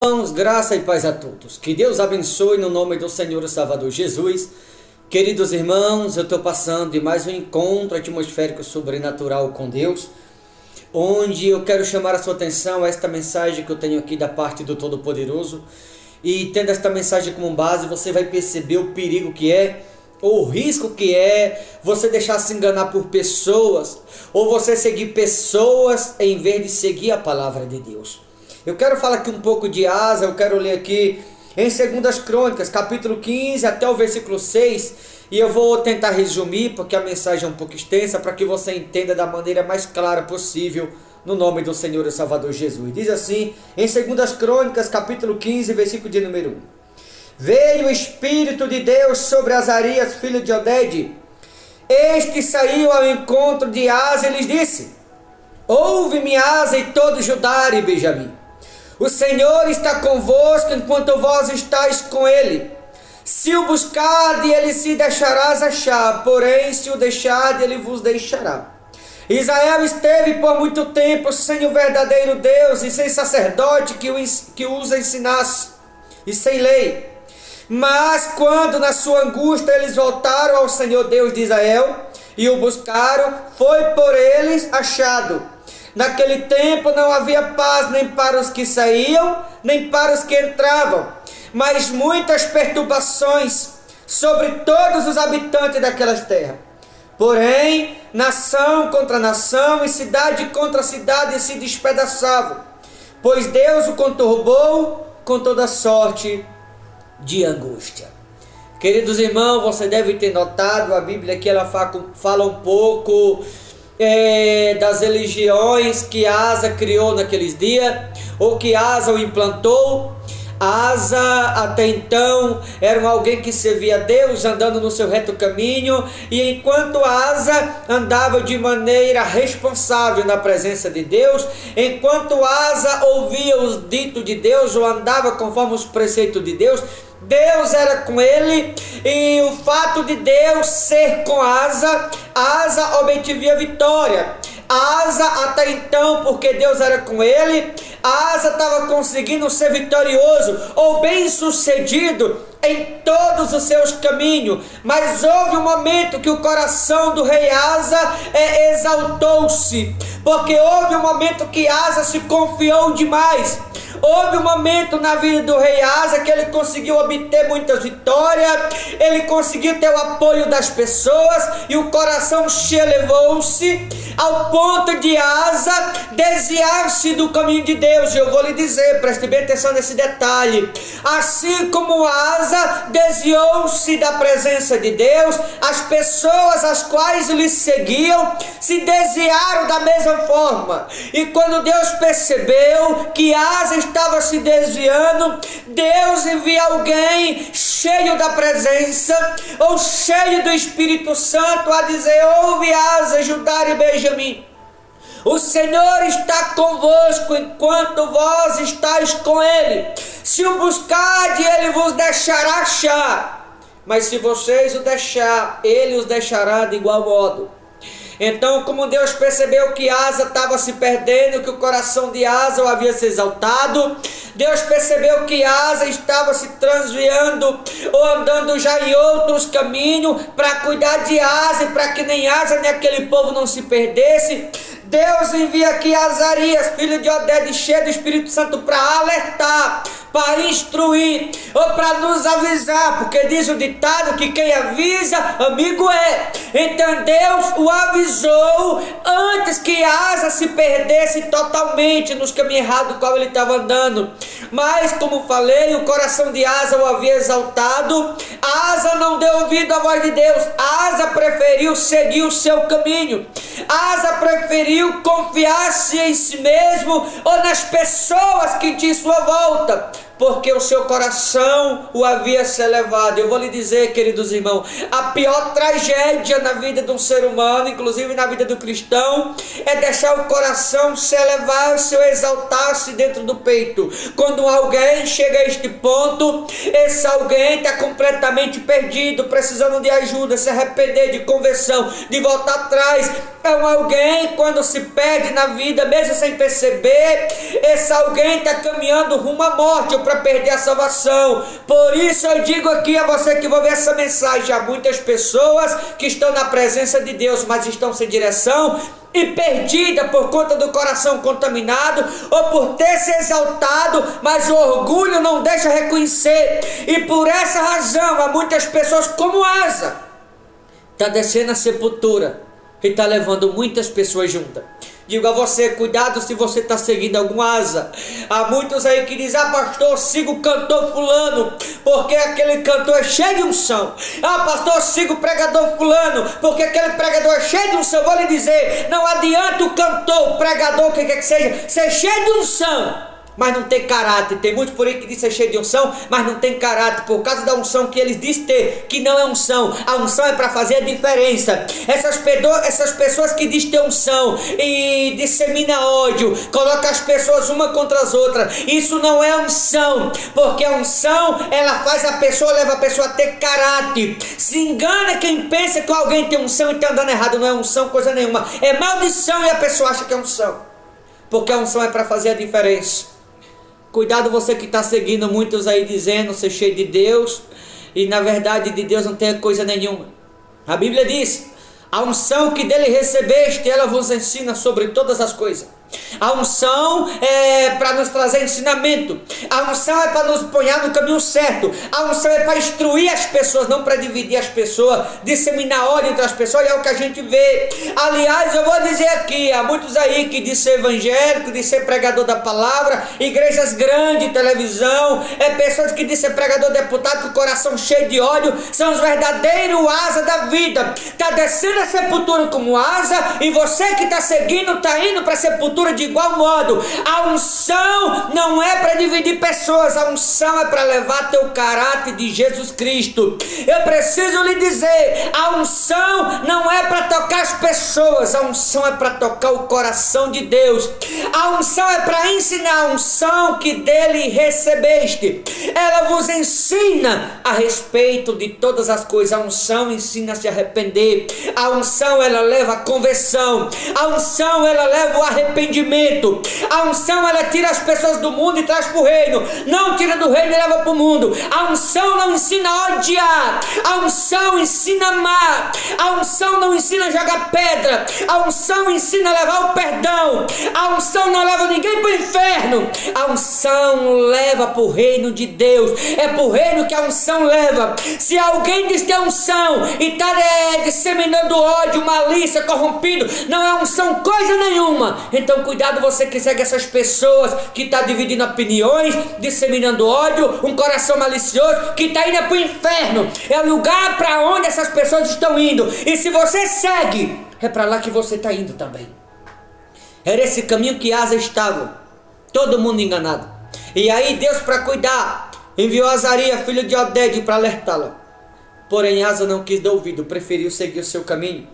Irmãos, graça e paz a todos. Que Deus abençoe no nome do Senhor e Salvador Jesus. Queridos irmãos, eu estou passando de mais um encontro atmosférico sobrenatural com Deus, onde eu quero chamar a sua atenção a esta mensagem que eu tenho aqui da parte do Todo-Poderoso. E tendo esta mensagem como base, você vai perceber o perigo que é, ou o risco que é você deixar se enganar por pessoas, ou você seguir pessoas em vez de seguir a palavra de Deus. Eu quero falar aqui um pouco de Asa, eu quero ler aqui em 2 Crônicas, capítulo 15 até o versículo 6, e eu vou tentar resumir, porque a mensagem é um pouco extensa, para que você entenda da maneira mais clara possível, no nome do Senhor e Salvador Jesus. Diz assim, em 2 Crônicas, capítulo 15, versículo de número 1. Veio o Espírito de Deus sobre Azarias, filho de Oded. Este saiu ao encontro de Asa e lhes disse: Ouve-me, Asa, e todo Judá e Benjamim. O Senhor está convosco enquanto vós estáis com ele. Se o buscardes, ele se deixará achar, porém se o deixardes, ele vos deixará. Israel esteve por muito tempo sem o verdadeiro Deus e sem sacerdote que os ensinasse, e sem lei. Mas quando na sua angústia eles voltaram ao Senhor Deus de Israel e o buscaram, foi por eles achado. Naquele tempo não havia paz nem para os que saíam, nem para os que entravam, mas muitas perturbações sobre todos os habitantes daquelas terras. Porém, nação contra nação e cidade contra cidade se despedaçavam, pois Deus o conturbou com toda sorte de angústia. Queridos irmãos, você deve ter notado, a Bíblia aqui ela fala um pouco das religiões que Asa criou naqueles dias, ou que Asa o implantou. Asa até então era alguém que servia a Deus, andando no seu reto caminho, e enquanto Asa andava de maneira responsável na presença de Deus, enquanto Asa ouvia os ditos de Deus ou andava conforme os preceitos de Deus, Deus era com ele, e o fato de Deus ser com Asa, Asa obtivia vitória. Asa até então, porque Deus era com ele, Asa estava conseguindo ser vitorioso ou bem sucedido em todos os seus caminhos. Mas houve um momento que o coração do rei Asa exaltou-se, porque houve um momento que Asa se confiou demais. Houve um momento na vida do rei Asa que ele conseguiu obter muitas vitórias, ele conseguiu ter o apoio das pessoas, e o coração se elevou-se ao ponto de Asa desviar-se do caminho de Deus. E eu vou lhe dizer, preste bem atenção nesse detalhe: assim como Asa desviou-se da presença de Deus, as pessoas as quais lhe seguiam se desviaram da mesma forma. E quando Deus percebeu que Asa estava se desviando, Deus envia alguém cheio da presença ou cheio do Espírito Santo a dizer: ouve, Asa, Judá e Benjamim, o Senhor está convosco enquanto vós estáis com ele. Se o buscardes, ele vos deixará achar, mas se vocês o deixar, ele os deixará de igual modo. Então, como Deus percebeu que Asa estava se perdendo, que o coração de Asa o havia se exaltado, Deus percebeu que Asa estava se transviando ou andando já em outros caminhos para cuidar de Asa, e para que nem Asa nem aquele povo não se perdesse, Deus envia aqui Azarias, filho de Oded, cheio do Espírito Santo, para alertar, para instruir, ou para nos avisar, porque diz o ditado que quem avisa, amigo é. Então Deus o avisou antes que Asa se perdesse totalmente nos caminhos errados do qual ele estava andando. Mas, como falei, o coração de Asa o havia exaltado. Asa não deu ouvido à voz de Deus. Asa preferiu seguir o seu caminho. Asa preferiu confiar-se em si mesmo ou nas pessoas que tinham em sua volta. porque o seu coração o havia se elevado. Eu vou lhe dizer, queridos irmãos, a pior tragédia na vida de um ser humano, inclusive na vida do cristão, é deixar o coração se elevar-se ou exaltar-se dentro do peito. Quando alguém chega a este ponto, esse alguém está completamente perdido, precisando de ajuda, se arrepender, de conversão, de voltar atrás. É um alguém, quando se perde na vida, mesmo sem perceber, esse alguém está caminhando rumo à morte ou para perder a salvação. Por isso eu digo aqui a você que vai ver essa mensagem: há muitas pessoas que estão na presença de Deus, mas estão sem direção e perdida por conta do coração contaminado, ou por ter se exaltado, mas o orgulho não deixa reconhecer. E por essa razão há muitas pessoas como Asa, está descendo a sepultura e está levando muitas pessoas juntas. Digo a você, cuidado se você está seguindo algum asa. Há muitos aí que dizem: ah, pastor, siga o cantor fulano, porque aquele cantor é cheio de unção. Ah, pastor, siga o pregador fulano, porque aquele pregador é cheio de unção. Vou lhe dizer, não adianta o cantor, o pregador, o que quer que seja, ser cheio de unção, mas não tem caráter. Tem muitos por aí que diz ser cheio de unção, mas não tem caráter, por causa da unção que eles dizem ter, que não é unção. A unção é para fazer a diferença. Essas pessoas que dizem ter unção e dissemina ódio, coloca as pessoas uma contra as outras, isso não é unção, porque a unção, ela faz a pessoa, leva a pessoa a ter caráter. Se engana quem pensa que alguém tem unção e está andando errado. Não é unção coisa nenhuma, é maldição, e a pessoa acha que é unção, porque a unção é para fazer a diferença. Cuidado você que está seguindo muitos aí dizendo ser cheio de Deus, e na verdade de Deus não tem coisa nenhuma. A Bíblia diz: a unção que dele recebeste, ela vos ensina sobre todas as coisas. A unção é para nos trazer ensinamento. A unção é para nos pôr no caminho certo. A unção é para instruir as pessoas, não para dividir as pessoas, disseminar ódio entre as pessoas. E é o que a gente vê. Aliás, eu vou dizer aqui, há muitos aí que dizem ser evangélico, de ser pregador da palavra, igrejas grandes, televisão, pessoas que dizem ser pregador, deputado, com o coração cheio de ódio, são os verdadeiros asa da vida. Está descendo a sepultura como asa, e você que está seguindo, está indo para a sepultura de igual modo. A unção não é para dividir pessoas, a unção é para levar teu caráter de Jesus Cristo. Eu preciso lhe dizer, a unção não é para tocar as pessoas, a unção é para tocar o coração de Deus. A unção é para ensinar, a unção que dele recebeste, ela vos ensina a respeito de todas as coisas. A unção ensina a se arrepender, a unção ela leva a conversão, a unção ela leva o arrependimento. A unção ela tira as pessoas do mundo e traz para o reino, não tira do reino e leva para o mundo. A unção não ensina a odiar, a unção ensina a amar, a unção não ensina a jogar pedra, a unção ensina a levar o perdão, a unção não leva ninguém para o inferno, a unção leva para o reino de Deus. É para o reino que a unção leva. Se alguém diz ter unção e está disseminando ódio, malícia, corrompido, não é unção coisa nenhuma. Então cuidado você que segue essas pessoas que está dividindo opiniões, disseminando ódio, um coração malicioso, que está indo para o inferno. É o lugar para onde essas pessoas estão indo. E se você segue, é para lá que você está indo também. Era esse caminho que Asa estava, todo mundo enganado. E aí Deus, para cuidar, enviou Azarias, filho de Oded, para alertá-la. Porém Asa não quis dar ouvido, preferiu seguir o seu caminho.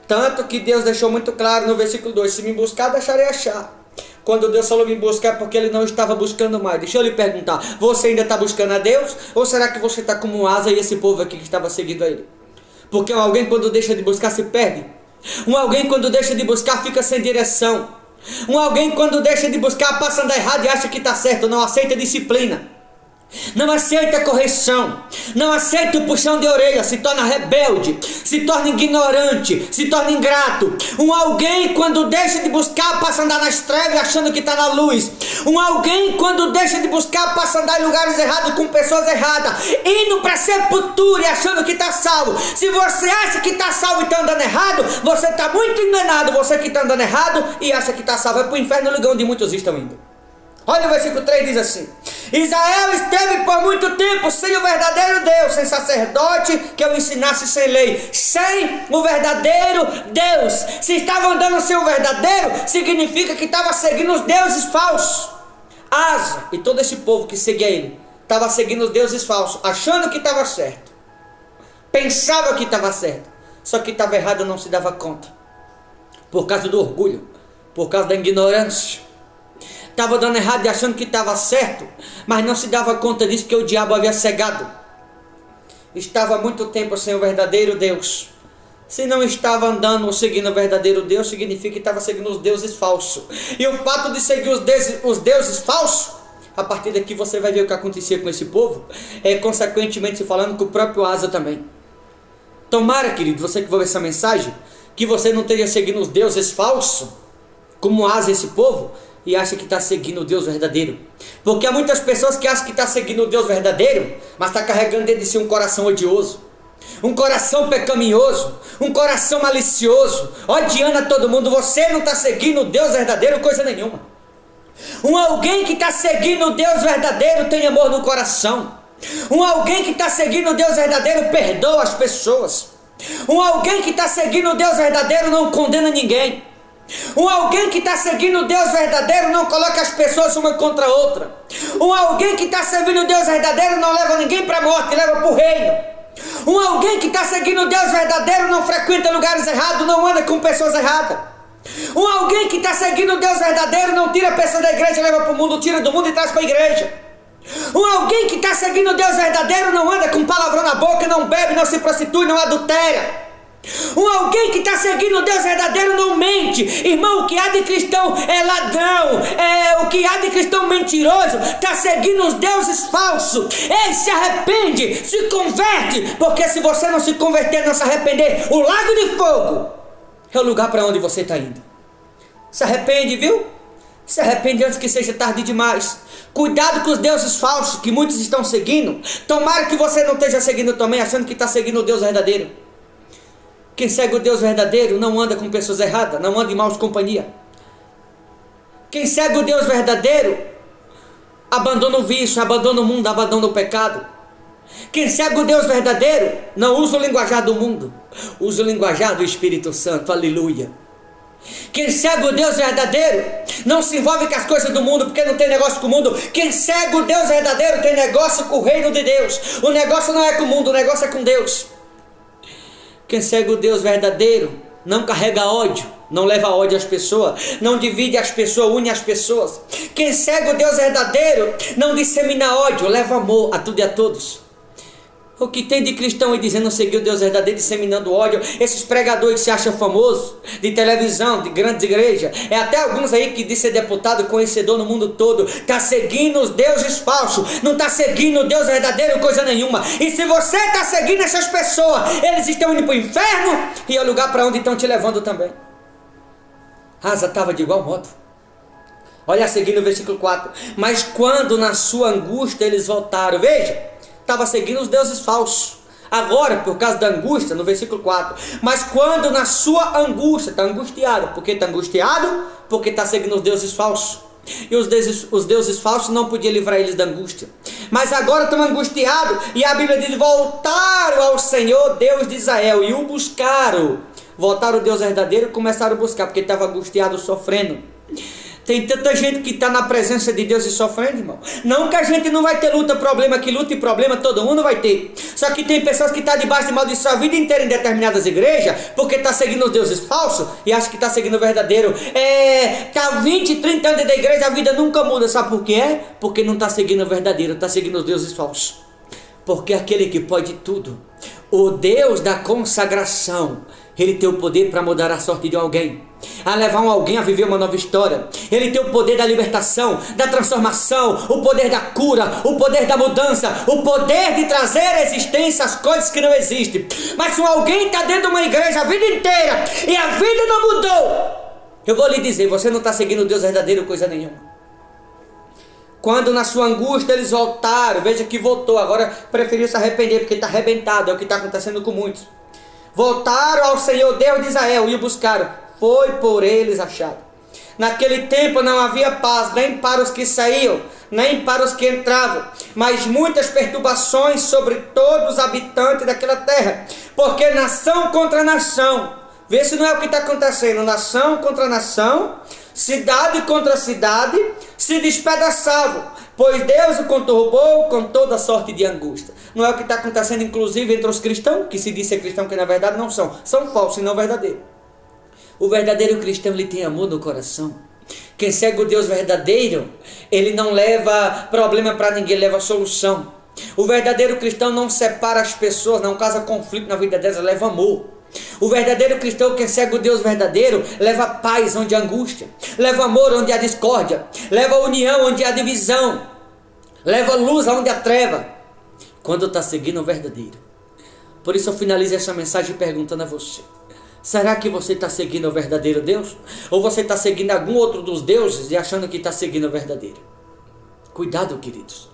Tanto que Deus deixou muito claro no versículo 2: se me buscar, deixarei achar. Quando Deus falou me buscar, é porque ele não estava buscando mais. Deixa eu lhe perguntar, você ainda está buscando a Deus? Ou será que você está como Asa e esse povo aqui que estava seguindo a ele? Porque alguém quando deixa de buscar se perde. Alguém quando deixa de buscar fica sem direção. Alguém quando deixa de buscar passa a andar errado e acha que está certo, não aceita disciplina, não aceita correção, não aceita o puxão de orelha, se torna rebelde, se torna ignorante, se torna ingrato. Alguém quando deixa de buscar passa a andar nas trevas achando que está na luz. Alguém quando deixa de buscar passa a andar em lugares errados com pessoas erradas, indo para a sepultura e achando que está salvo. Se você acha que está salvo e está andando errado, você está muito enganado. Você que está andando errado e acha que está salvo, é para o inferno, lugar onde muitos estão indo. Olha o versículo 3, diz assim: Israel esteve por muito tempo sem o verdadeiro Deus, sem sacerdote que o ensinasse, sem lei, sem o verdadeiro Deus. Se estava andando sem o verdadeiro, significa que estava seguindo os deuses falsos. Asa e todo esse povo que seguia ele estava seguindo os deuses falsos, achando que estava certo, pensava que estava certo, só que estava errado, não se dava conta, por causa do orgulho, por causa da ignorância. Estava dando errado e achando que estava certo, mas não se dava conta disso, porque o diabo havia cegado. Estava há muito tempo sem o verdadeiro Deus. Se não estava andando ou seguindo o verdadeiro Deus, significa que estava seguindo os deuses falsos. E o fato de seguir os deuses falsos, a partir daqui você vai ver o que acontecia com esse povo, consequentemente falando com o próprio Asa também. Tomara, querido, você que vai ver essa mensagem, que você não esteja seguindo os deuses falsos, como Asa esse povo, e acha que está seguindo o Deus verdadeiro. Porque há muitas pessoas que acham que está seguindo o Deus verdadeiro, mas está carregando dentro de si um coração odioso, um coração pecaminoso, um coração malicioso, odiando a todo mundo. Você não está seguindo o Deus verdadeiro coisa nenhuma. Alguém que está seguindo o Deus verdadeiro tem amor no coração. Alguém que está seguindo o Deus verdadeiro perdoa as pessoas. Alguém que está seguindo o Deus verdadeiro não condena ninguém. Alguém que está seguindo o Deus verdadeiro não coloca as pessoas uma contra a outra. Alguém que está servindo o Deus verdadeiro não leva ninguém para a morte, leva para o reino. Alguém que está seguindo o Deus verdadeiro não frequenta lugares errados, não anda com pessoas erradas. Alguém que está seguindo o Deus verdadeiro não tira a pessoa da igreja, leva para o mundo, tira do mundo e traz para a igreja. Alguém que está seguindo o Deus verdadeiro não anda com palavrão na boca, não bebe, não se prostitui, não adultera. Alguém que está seguindo o Deus verdadeiro não mente. Irmão, o que há de cristão é ladrão, o que há de cristão mentiroso, está seguindo os deuses falsos. Ele se arrepende, se converte, porque se você não se converter, não se arrepender, o lago de fogo é o lugar para onde você está indo. Se arrepende, viu? Se arrepende antes que seja tarde demais. Cuidado com os deuses falsos que muitos estão seguindo. Tomara que você não esteja seguindo também, achando que está seguindo o Deus verdadeiro. Quem segue o Deus verdadeiro não anda com pessoas erradas, não anda em maus companhia. Quem segue o Deus verdadeiro abandona o vício, abandona o mundo, abandona o pecado. Quem segue o Deus verdadeiro não usa o linguajar do mundo, usa o linguajar do Espírito Santo, aleluia. Quem segue o Deus verdadeiro não se envolve com as coisas do mundo, porque não tem negócio com o mundo. Quem segue o Deus verdadeiro tem negócio com o reino de Deus. O negócio não é com o mundo, o negócio é com Deus. Quem segue o Deus verdadeiro não carrega ódio, não leva ódio às pessoas, não divide as pessoas, une as pessoas. Quem segue o Deus verdadeiro não dissemina ódio, leva amor a tudo e a todos. O que tem de cristão aí dizendo seguir o Deus verdadeiro, disseminando ódio? Esses pregadores que se acham famosos, de televisão, de grandes igrejas, até alguns aí que dizem ser deputado, conhecedor no mundo todo, está seguindo os deuses falsos, não está seguindo o Deus verdadeiro coisa nenhuma. E se você está seguindo essas pessoas, eles estão indo para o inferno e é o lugar para onde estão te levando também. Asa estava de igual modo. Olha a seguir no versículo 4. Mas quando na sua angústia eles voltaram, veja, estava seguindo os deuses falsos. Agora, por causa da angústia, no versículo 4, mas quando na sua angústia, está angustiado. Por que está angustiado? Porque está seguindo os deuses falsos. E os deuses falsos não podiam livrar eles da angústia. Mas agora estão angustiados, e a Bíblia diz, voltaram ao Senhor Deus de Israel, e o buscaram. Voltaram ao Deus verdadeiro e começaram a buscar, porque estava angustiado, sofrendo. Tem tanta gente que está na presença de Deus e sofrendo, irmão. Não que a gente não vai ter luta, problema, que luta e problema todo mundo vai ter. Só que tem pessoas que estão debaixo de maldição a vida inteira em determinadas igrejas, porque está seguindo os deuses falsos e acha que está seguindo o verdadeiro. Está 20, 30 anos dentro da igreja, a vida nunca muda. Sabe por quê? Porque não está seguindo o verdadeiro, está seguindo os deuses falsos. Porque aquele que pode tudo, o Deus da consagração, Ele tem o poder para mudar a sorte de alguém, a levar alguém a viver uma nova história. Ele tem o poder da libertação, da transformação, o poder da cura, o poder da mudança, o poder de trazer à existência as coisas que não existem. Mas se alguém está dentro de uma igreja a vida inteira e a vida não mudou, eu vou lhe dizer, você não está seguindo o Deus verdadeiro coisa nenhuma. Quando na sua angústia eles voltaram, veja que voltou, agora preferiu se arrepender porque está arrebentado, é o que está acontecendo com muitos. Voltaram ao Senhor Deus de Israel e o buscaram, foi por eles achado. Naquele tempo não havia paz, nem para os que saíam, nem para os que entravam, mas muitas perturbações sobre todos os habitantes daquela terra, porque nação contra nação, vê se não é o que está acontecendo, nação contra nação, cidade contra cidade, se despedaçavam, pois Deus o conturbou com toda sorte de angústia. Não é o que está acontecendo, inclusive, entre os cristãos, que se diz ser cristão, que na verdade não são. São falsos e não verdadeiros. O verdadeiro cristão, ele tem amor no coração. Quem segue o Deus verdadeiro, ele não leva problema para ninguém, leva solução. O verdadeiro cristão não separa as pessoas, não causa conflito na vida delas, leva amor. O verdadeiro cristão, quem segue o Deus verdadeiro, leva paz onde há angústia, leva amor onde há discórdia, leva união onde há divisão, leva luz onde há treva, quando está seguindo o verdadeiro. Por isso eu finalizo essa mensagem perguntando a você: será que você está seguindo o verdadeiro Deus? Ou você está seguindo algum outro dos deuses e achando que está seguindo o verdadeiro? Cuidado, queridos.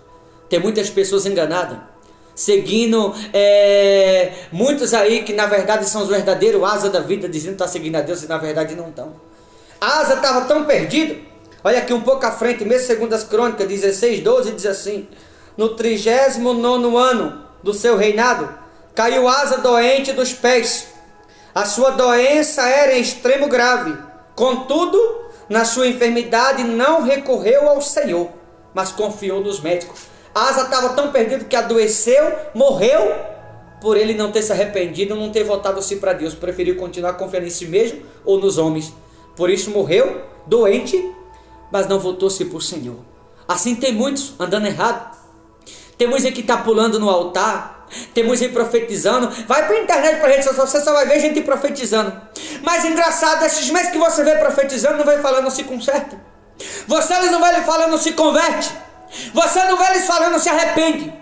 Tem muitas pessoas enganadas, seguindo muitos aí que na verdade são os verdadeiros asa da vida, dizendo que está seguindo a Deus e na verdade não estão. A asa estava tão perdido. Olha aqui um pouco à frente, mesmo segundo as crônicas 16:12, diz assim: no 39º ano do seu reinado, caiu Asa doente dos pés. A sua doença era em extremo grave. Contudo, na sua enfermidade não recorreu ao Senhor, mas confiou nos médicos. Asa estava tão perdido que adoeceu, morreu, por ele não ter se arrependido, não ter voltado-se para Deus. Preferiu continuar confiando em si mesmo ou nos homens. Por isso morreu, doente, mas não voltou-se para o Senhor. Assim tem muitos andando errado. Tem muitos aí que está pulando no altar. Tem muitos aí profetizando. Vai para a internet, para a rede social, você só vai ver gente profetizando. Mas engraçado, esses meses que você vê profetizando, não vai falando se conserta. Você não vê ele falando se converte. Você não vê eles falando se arrepende.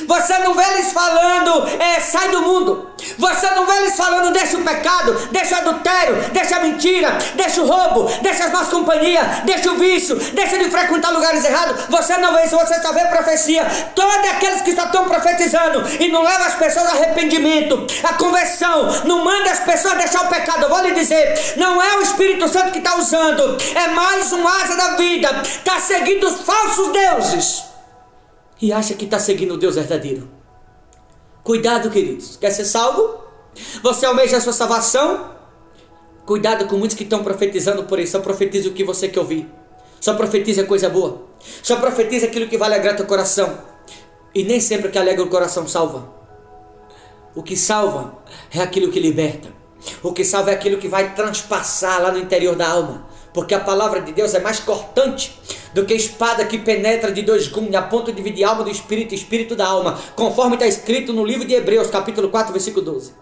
Você não vê eles falando sai do mundo. Você não vê eles falando deixa o pecado, deixa o adultério, deixa a mentira, deixa o roubo, deixa as más companhias, deixa o vício, deixa de frequentar lugares errados. Você não vê isso, você só vê profecia. Todos aqueles que só estão profetizando e não levam as pessoas ao arrependimento, a conversão, não manda as pessoas deixar o pecado. Eu vou lhe dizer, não é o Espírito Santo que está usando, é mais um asa da vida, está seguindo os falsos deuses e acha que está seguindo o Deus verdadeiro. Cuidado, queridos. Quer ser salvo? Você almeja a sua salvação? Cuidado com muitos que estão profetizando por aí. Só profetiza o que você quer ouvir. Só profetiza coisa boa. Só profetiza aquilo que vai alegrar teu coração. E nem sempre o que alegra o coração salva. O que salva é aquilo que liberta. O que salva é aquilo que vai transpassar lá no interior da alma. Porque a palavra de Deus é mais cortante do que a espada que penetra de dois gumes, a ponto de dividir alma do espírito e espírito da alma, conforme está escrito no livro de Hebreus, capítulo 4, versículo 12.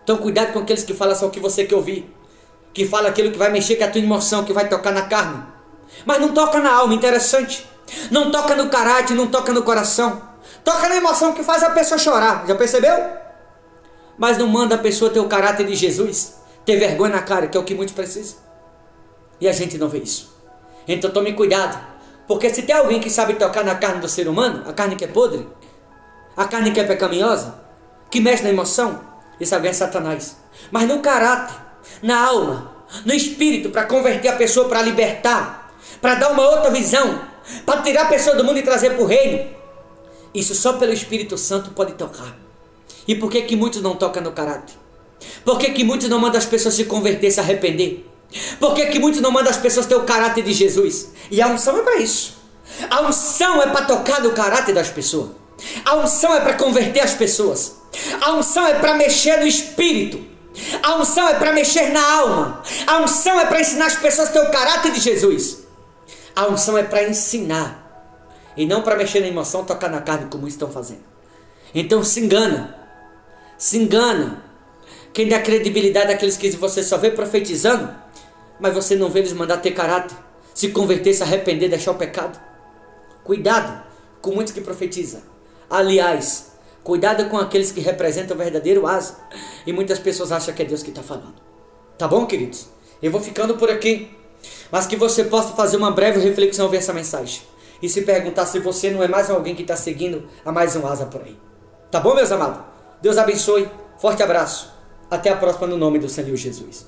Então cuidado com aqueles que falam só o que você quer ouvir, que falam aquilo que vai mexer com a tua emoção, que vai tocar na carne, mas não toca na alma. Interessante, não toca no caráter, não toca no coração, toca na emoção que faz a pessoa chorar. Já percebeu? Mas não manda a pessoa ter o caráter de Jesus, ter vergonha na cara, que é o que muitos precisam. E a gente não vê isso. Então tome cuidado, porque se tem alguém que sabe tocar na carne do ser humano, a carne que é podre, a carne que é pecaminosa, que mexe na emoção, esse alguém é Satanás. Mas no caráter, na alma, no espírito, para converter a pessoa, para libertar, para dar uma outra visão, para tirar a pessoa do mundo e trazer para o reino, isso só pelo Espírito Santo pode tocar. E por que muitos não tocam no caráter? Por que muitos não mandam as pessoas se converter, se arrepender? Por que muitos não mandam as pessoas ter o caráter de Jesus? E a unção é para isso. A unção é para tocar no caráter das pessoas. A unção é para converter as pessoas. A unção é para mexer no espírito. A unção é para mexer na alma. A unção é para ensinar as pessoas a ter o caráter de Jesus. A unção é para ensinar e não para mexer na emoção, tocar na carne como estão fazendo. Então se engana. Se engana. Quem dá credibilidade àqueles que você só vê profetizando, mas você não vê eles mandar ter caráter, se converter, se arrepender, deixar o pecado. Cuidado com muitos que profetizam. Aliás, cuidado com aqueles que representam o verdadeiro asa. E muitas pessoas acham que é Deus que está falando. Tá bom, queridos? Eu vou ficando por aqui, mas que você possa fazer uma breve reflexão ver essa mensagem e se perguntar se você não é mais alguém que está seguindo a mais um asa por aí. Tá bom, meus amados? Deus abençoe. Forte abraço. Até a próxima no nome do Senhor Jesus.